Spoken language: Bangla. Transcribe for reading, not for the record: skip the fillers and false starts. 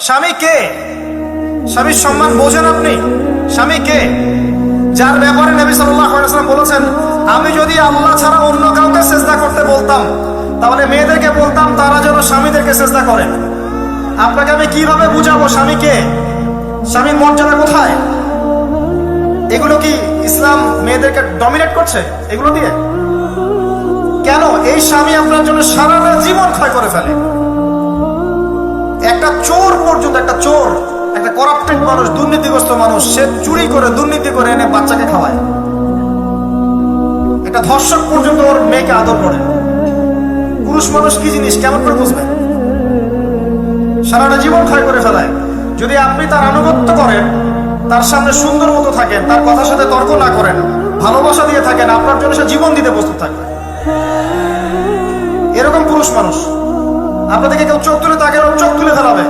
স্বামী কে? স্বামীর সম্মান বোঝেন আপনি? স্বামী কে? যার ব্যাপারে নবী সাল্লাল্লাহু আলাইহি ওয়াসাল্লাম বলেছেন, আমি যদি আল্লাহ ছাড়া অন্য কাউকে সিজদা করতে বলতাম, তাহলে মেয়েদেরকে বলতাম তারা যেন স্বামীদেরকে সিজদা করে। আপনাকে আমি কিভাবে বুঝাবো স্বামী কে? স্বামীর মর্যাদা কোথায়? এগুলো কি ইসলাম মেয়েদেরকে ডমিনেট করছে এগুলো দিয়ে? কেন? এই স্বামী আপনার জন্য সারাটা জীবন ক্ষয় করে ফেলে। একটা চোর পর্যন্ত, একটা চোর, একটা করাপ্টেড মানুষ, দুর্নীতিগ্রস্ত মানুষ, সে চুরি করে দুর্নীতি করে এনে বাচ্চাকে খাওয়ায়। একটা ধর্ষক পর্যন্ত ওর মেয়েকে আদর করে। পুরুষ মানুষ কি জিনিস কেমন করে বুঝবে? সারাটা জীবন ক্ষয় করে ফেলায়। যদি আপনি তার আনুগত্য করেন, তার সামনে সুন্দর মতো থাকেন, তার কথার সাথে তর্ক না করেন, ভালোবাসা দিয়ে থাকেন, আপনার জন্য সে জীবন দিতে প্রস্তুত থাকবে। এরকম পুরুষ মানুষ। আপনাদেরকে কেউ চোখ তুলে তাকে চোখ তুলে ফেলাবে।